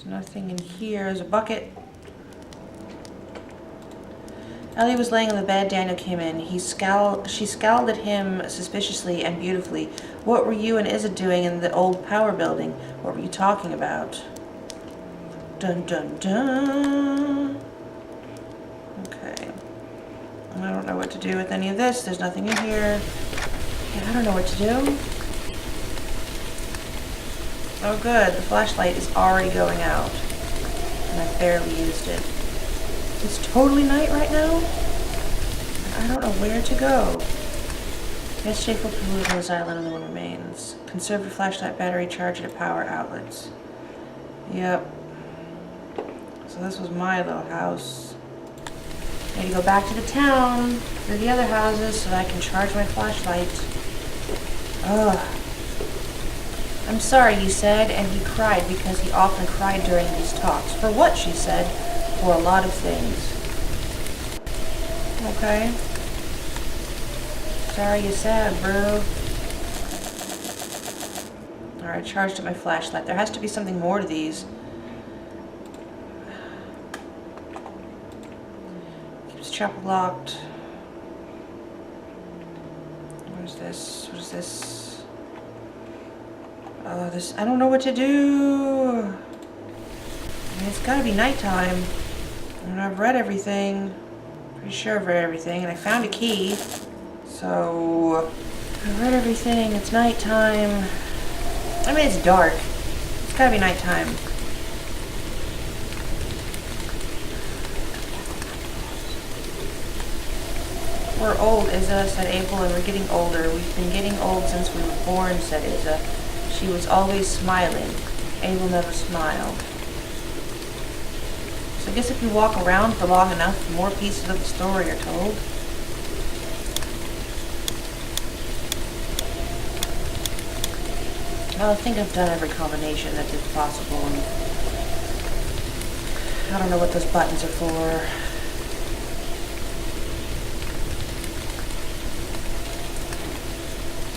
There's nothing in here. There's a bucket. Ellie was laying on the bed. Daniel came in. She scowled at him suspiciously and beautifully. What were you and Izza doing in the old power building? What were you talking about? Dun dun dun. Okay. I don't know what to do with any of this. There's nothing in here. Yeah, I don't know what to do. Oh good, the flashlight is already going out. And I barely used it. It's totally night right now. I don't know where to go. Yes, Jake will move on this island and the one remains. Conserve your flashlight battery, charge it at power outlets. Yep. So this was my little house. I need to go back to the town for the other houses so that I can charge my flashlight. Ugh. I'm sorry, he said, and he cried because he often cried during these talks. For what, she said? For a lot of things. Okay. Sorry you're sad, bro. Alright, charged up my flashlight. There has to be something more to these. Keeps chapel locked. What is this? What is this? Oh, this. I don't know what to do. I mean, it's gotta be nighttime. And I've read everything. Pretty sure I've read everything. And I found a key. So, I read everything. It's nighttime. I mean, it's dark. It's gotta be nighttime. We're old, Izza, said Abel, and we're getting older. We've been getting old since we were born, said Izza. She was always smiling. Abel never smiled. So I guess if you walk around for long enough, more pieces of the story are told. Well, I think I've done every combination that is possible, and I don't know what those buttons are for.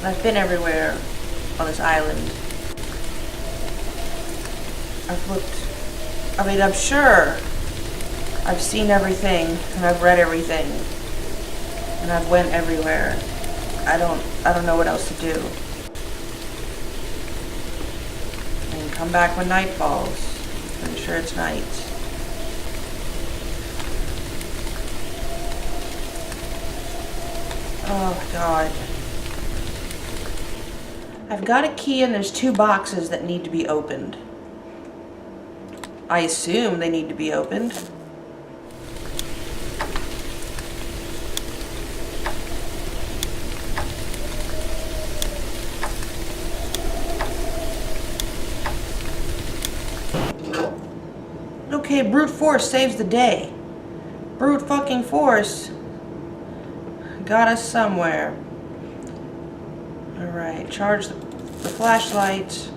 I've been everywhere on this island. I've looked, I mean, I'm sure I've seen everything and I've read everything and I've went everywhere. I don't know what else to do. And come back when night falls. I'm sure it's night. Oh my God. I've got a key and there's 2 boxes that need to be opened. I assume they need to be opened. Okay, brute force saves the day. Brute fucking force got us somewhere. Alright, charge the flashlight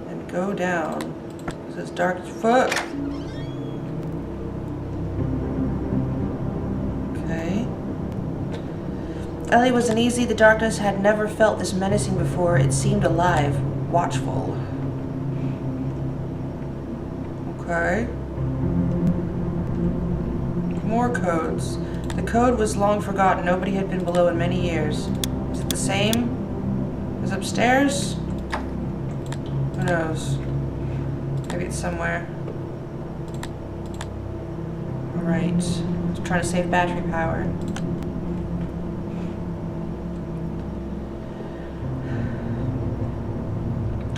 and go down. This is dark as fuck. Okay. Ellie was uneasy. The darkness had never felt this menacing before. It seemed alive, watchful. Okay. More codes. The code was long forgotten. Nobody had been below in many years. Is it the same as upstairs? Who knows? Maybe it's somewhere. Alright. Just trying to save battery power.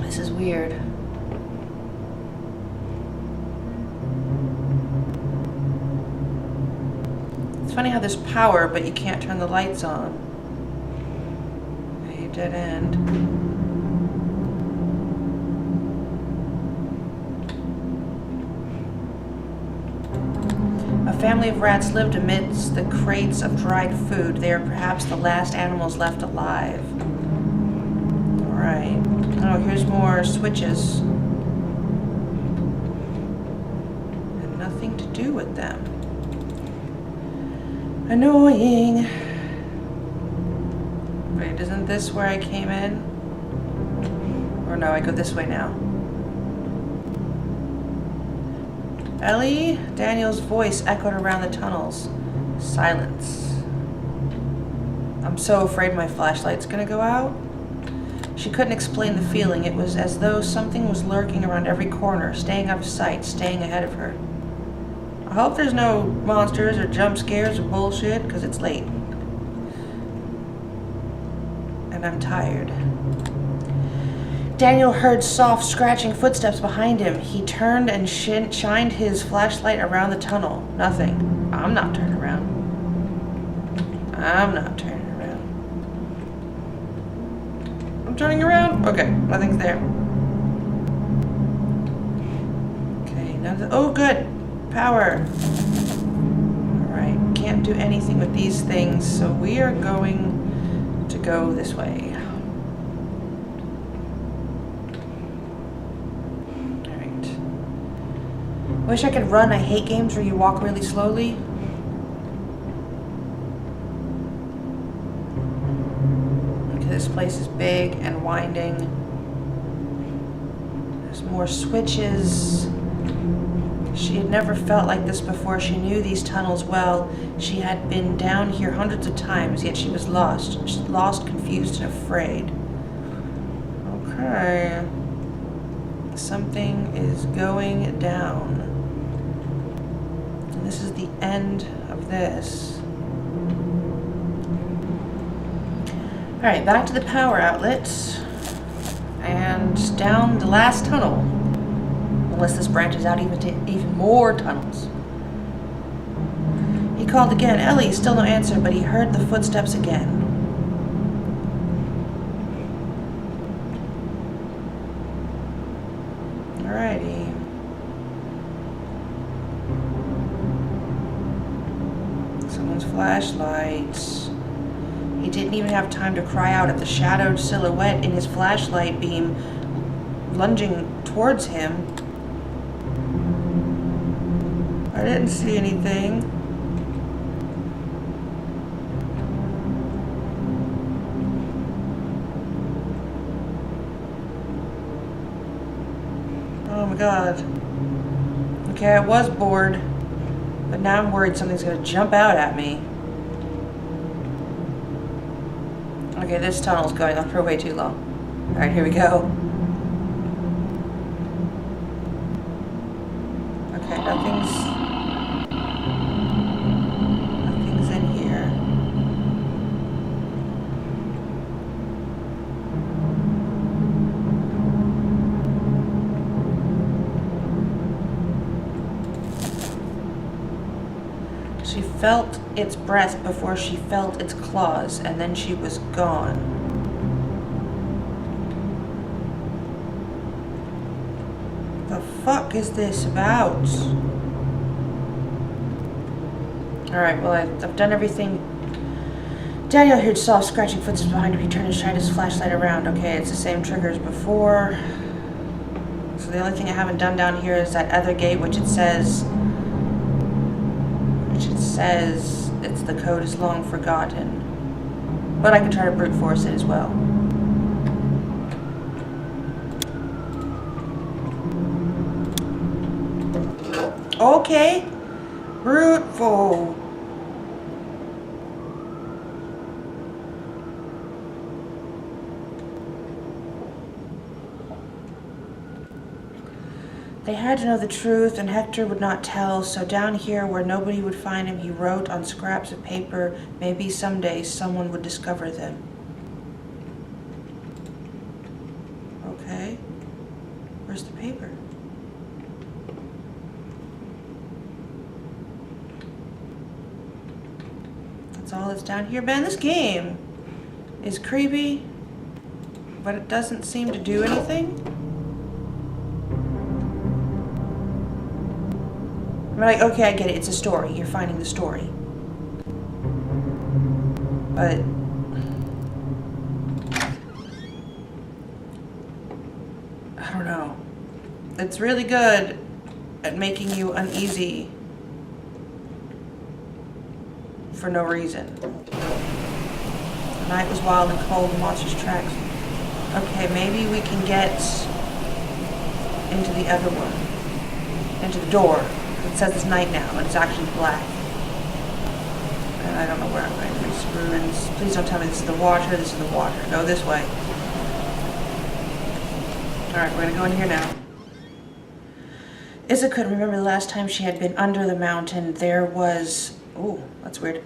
This is weird. Funny how there's power, but you can't turn the lights on. Okay, dead end. A family of rats lived amidst the crates of dried food. They are perhaps the last animals left alive. Alright. Oh, here's more switches. And nothing to do with them. Annoying. Wait, isn't this where I came in? Or no, I go this way now. Ellie? Daniel's voice echoed around the tunnels. Silence. I'm so afraid my flashlight's gonna go out. She couldn't explain the feeling. It was as though something was lurking around every corner, staying out of sight, staying ahead of her. I hope there's no monsters or jump scares or bullshit, because it's late. And I'm tired. Daniel heard soft, scratching footsteps behind him. He turned and shined his flashlight around the tunnel. Nothing. I'm not turning around. I'm not turning around. I'm turning around? Okay, nothing's there. Okay, nothing. Oh, good. Power. Alright, can't do anything with these things, so we are going to go this way. Wish I could run. I hate games where you walk really slowly. Okay, this place is big and winding. There's more switches. She had never felt like this before. She knew these tunnels well. She had been down here hundreds of times, yet she was lost. Lost, confused, and afraid. Okay. Something is going down. This is the end of this. Alright, back to the power outlets. And down the last tunnel. Unless this branches out even to even more tunnels. He called again. Ellie, still no answer, but he heard the footsteps again. Alrighty. Someone's flashlight. He didn't even have time to cry out at the shadowed silhouette in his flashlight beam lunging towards him. I didn't see anything. Oh my god. Okay, I was bored. But now I'm worried something's going to jump out at me. Okay, this tunnel's going on for way too long. Alright, here we go. Okay, nothing's in here. She felt its breath before she felt its claws, and then she was gone. The fuck is this about? Alright, well, I've done everything. Daniel heard soft scratching footsteps behind him. He turned and shined his flashlight around. Okay, it's the same trigger as before. So the only thing I haven't done down here is that other gate, which it says it's the code is long forgotten. But I can try to brute force it as well. Okay. Brute force. They had to know the truth, and Hector would not tell, so down here where nobody would find him, he wrote on scraps of paper, maybe someday someone would discover them. Okay. Where's the paper? That's all that's down here. Man, this game is creepy, but it doesn't seem to do anything. I'm like, okay, I get it. It's a story. You're finding the story. But I don't know. It's really good at making you uneasy for no reason. The night was wild and cold, the monster's tracks. Okay, maybe we can get into the other one. Into the door. It says it's night now, and it's actually black. And I don't know where I'm going to reach ruins. Please don't tell me this is the water. This is the water. Go this way. Alright, we're going to go in here now. Isa couldn't remember the last time she had been under the mountain. There was... Ooh, that's weird.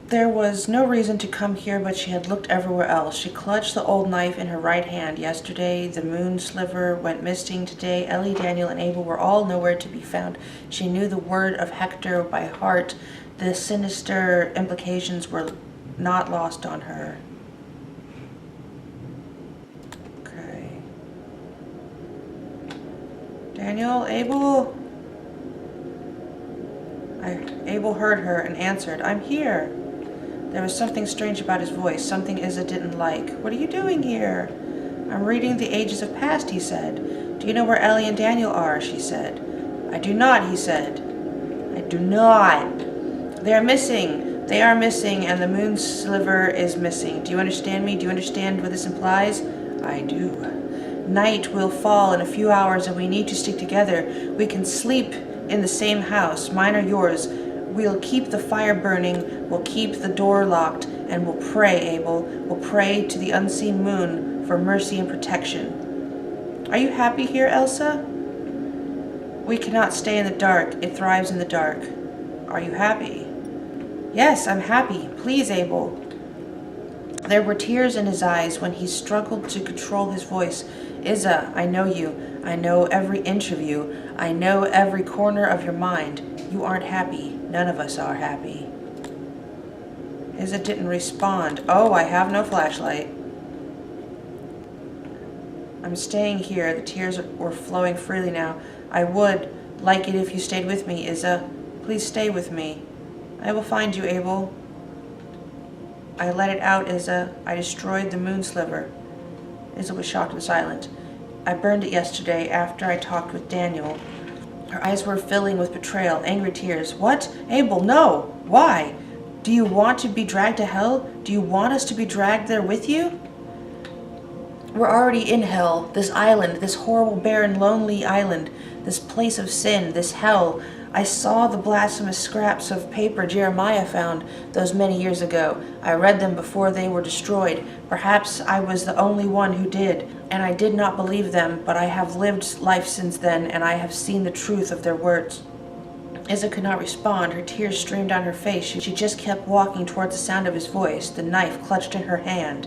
There was no reason to come here, but she had looked everywhere else. She clutched the old knife in her right hand. Yesterday, the Moon Sliver went missing. Today, Ellie, Daniel, and Abel were all nowhere to be found. She knew the word of Hector by heart. The sinister implications were not lost on her. Okay. Daniel, Abel? Abel heard her and answered, "I'm here." There was something strange about his voice, something Isa didn't like. "What are you doing here?" "I'm reading the ages of past," he said. "Do you know where Ellie and Daniel are?" she said. "I do not," he said. "I do not. They are missing. They are missing, and the Moon Sliver is missing. Do you understand me? Do you understand what this implies?" "I do. Night will fall in a few hours, and we need to stick together. We can sleep in the same house, mine or yours. We'll keep the fire burning, we'll keep the door locked, and we'll pray, Abel. We'll pray to the unseen moon for mercy and protection. Are you happy here, Elsa?" "We cannot stay in the dark. It thrives in the dark." "Are you happy?" "Yes, I'm happy. Please, Abel." There were tears in his eyes when he struggled to control his voice. "Isa, I know you. I know every inch of you. I know every corner of your mind. You aren't happy. None of us are happy." Isa didn't respond. "Oh, I have no flashlight." "I'm staying here." The tears were flowing freely now. "I would like it if you stayed with me, Isa. Please stay with me." "I will find you, Abel." "I let it out, Isa. I destroyed the Moon Sliver." Isa was shocked and silent. "I burned it yesterday after I talked with Daniel." Her eyes were filling with betrayal, angry tears. "What? Abel, no! Why? Do you want to be dragged to hell? Do you want us to be dragged there with you?" "We're already in hell. This island, this horrible, barren, lonely island, this place of sin, this hell. I saw the blasphemous scraps of paper Jeremiah found those many years ago. I read them before they were destroyed. Perhaps I was the only one who did, and I did not believe them, but I have lived life since then, and I have seen the truth of their words." Isa could not respond. Her tears streamed down her face. She just kept walking towards the sound of his voice, the knife clutched in her hand.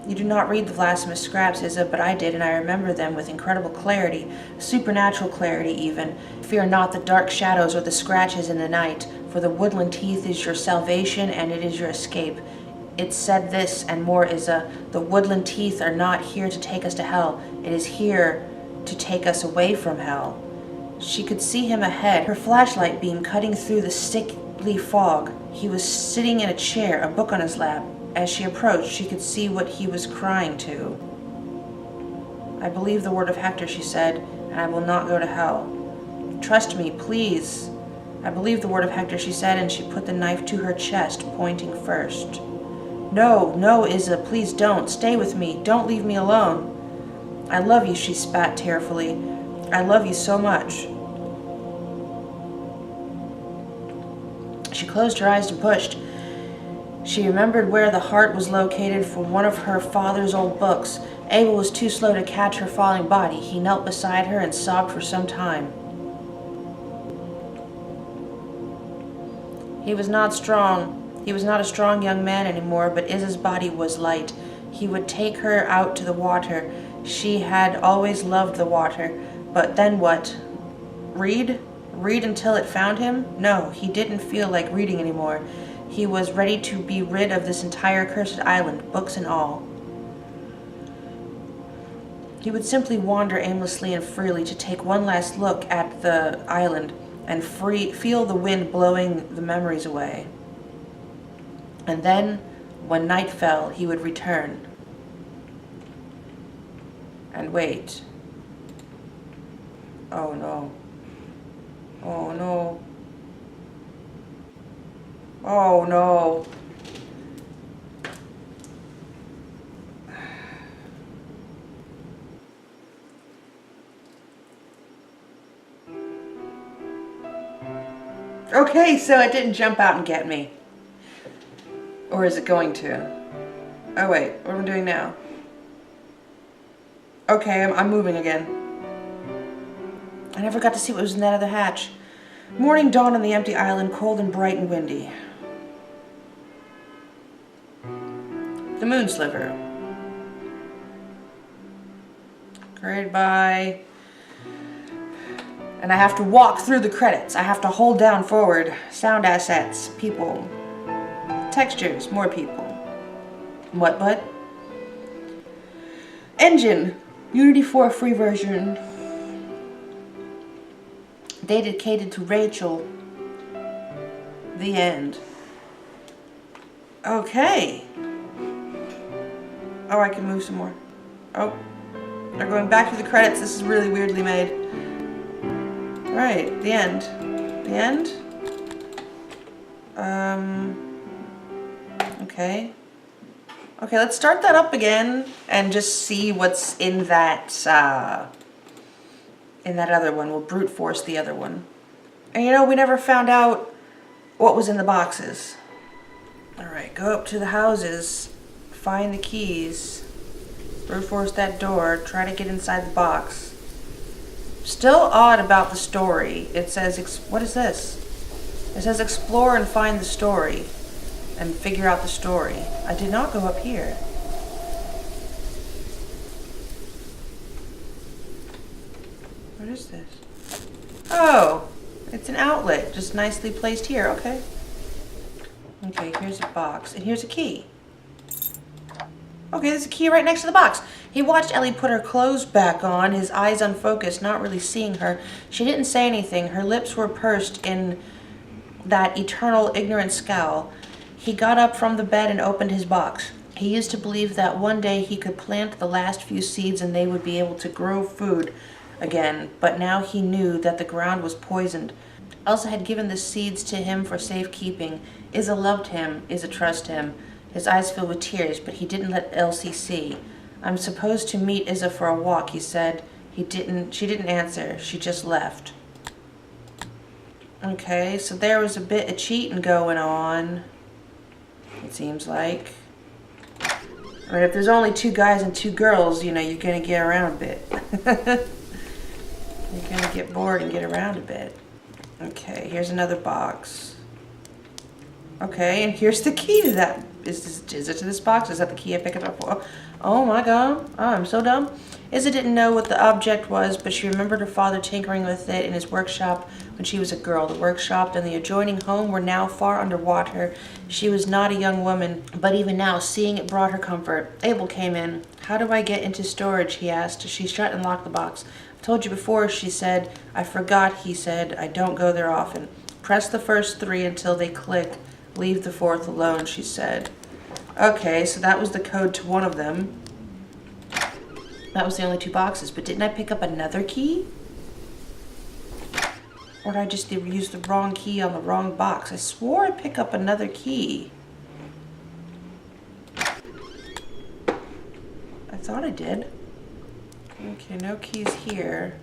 "You do not read the blasphemous scraps, Isa, but I did, and I remember them with incredible clarity, supernatural clarity even. Fear not the dark shadows or the scratches in the night, for the woodland teeth is your salvation and it is your escape." It said this and more, Isa. "The woodland teeth are not here to take us to hell. It is here to take us away from hell." She could see him ahead, her flashlight beam cutting through the sickly fog. He was sitting in a chair, a book on his lap. As she approached, she could see what he was crying to. "I believe the word of Hector," she said, "and I will not go to hell. Trust me, please." "I believe the word of Hector," she said, and she put the knife to her chest, pointing first. "No, no, Isa, please don't. Stay with me. Don't leave me alone." "I love you," she spat tearfully. "I love you so much." She closed her eyes and pushed. She remembered where the heart was located from one of her father's old books. Abel was too slow to catch her falling body. He knelt beside her and sobbed for some time. He was not strong. He was not a strong young man anymore, but Isa's body was light. He would take her out to the water. She had always loved the water. But then what? Read? Read until it found him? No, he didn't feel like reading anymore. He was ready to be rid of this entire cursed island, books and all. He would simply wander aimlessly and freely to take one last look at the island and feel the wind blowing the memories away. And then, when night fell, he would return. And wait. Oh no. Oh no. Oh no. Okay, so it didn't jump out and get me. Or is it going to? Oh wait, what am I doing now? Okay, I'm moving again. I never got to see what was in that other hatch. Morning dawned on the empty island, cold and bright and windy. The Moon Sliver. Created by... And I have to walk through the credits. I have to hold down forward. Sound assets, people. Textures, more people. What, bud? Engine. Unity 4 free version. Dedicated to Rachel. The end. Okay. Oh, I can move some more. Oh. They're going back to the credits. This is really weirdly made. Right, the end. The end? Okay. Okay, let's start that up again and just see what's in that other one. We'll brute force the other one. And you know, we never found out what was in the boxes. Alright, go up to the houses, find the keys, brute force that door, try to get inside the box. Still odd about the story. It says, what is this? It says explore and find the story and figure out the story. I did not go up here. What is this? Oh, it's an outlet, just nicely placed here. Okay. Okay, here's a box, and here's a key. Okay, there's a key right next to the box. He watched Ellie put her clothes back on, his eyes unfocused, not really seeing her. She didn't say anything. Her lips were pursed in that eternal ignorant scowl. He got up from the bed and opened his box. He used to believe that one day he could plant the last few seeds and they would be able to grow food again, but now he knew that the ground was poisoned. Elsa had given the seeds to him for safekeeping. Isa loved him, Isa trusted him. His eyes filled with tears, but he didn't let Elsie see. I'm supposed to meet Isa for a walk, he said. She didn't answer. She just left. Okay, so there was a bit of cheating going on, it seems like. I mean, if there's only 2 guys and 2 girls, you know, you're going to get around a bit. You're going to get bored and get around a bit. Okay, here's another box. Okay, and here's the key to that. Is it to this box? Is that the key I picked up for? Oh my god. Oh, I'm so dumb. Isa didn't know what the object was, but she remembered her father tinkering with it in his workshop when she was a girl. The workshop and the adjoining home were now far underwater. She was not a young woman, but even now, seeing it brought her comfort. Abel came in. How do I get into storage? He asked. She shut and locked the box. I've told you before, she said. I forgot, he said. I don't go there often. Press the first 3 until they click. Leave the 4th alone, she said. Okay, so that was the code to one of them. That was the only 2 boxes, but didn't I pick up another key? Or did I just use the wrong key on the wrong box? I swore I picked up another key. I thought I did. Okay, no keys here.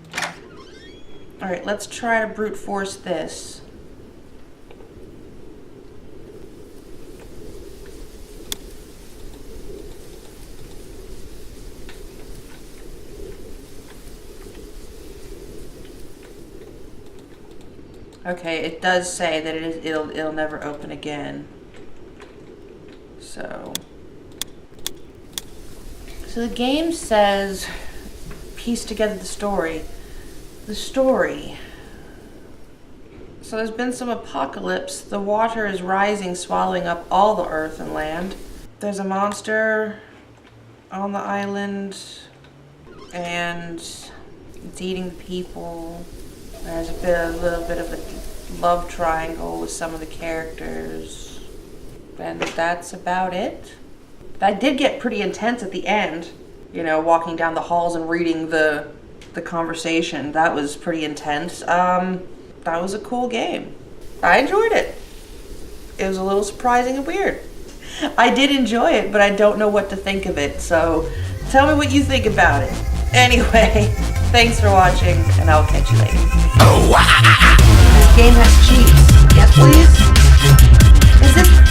Alright, let's try to brute force this. Okay, it does say that it'll never open again. So the game says piece together the story. The story. So there's been some apocalypse. The water is rising, swallowing up all the earth and land. There's a monster on the island and it's eating people. There's a little bit of a love triangle with some of the characters. And that's about it. That did get pretty intense at the end. You know, walking down the halls and reading the conversation. That was pretty intense. That was a cool game. I enjoyed it. It was a little surprising and weird. I did enjoy it, but I don't know what to think of it. So tell me what you think about it. Anyway. Thanks for watching, and I'll catch you later. This game has cheats. Yes, please? Is this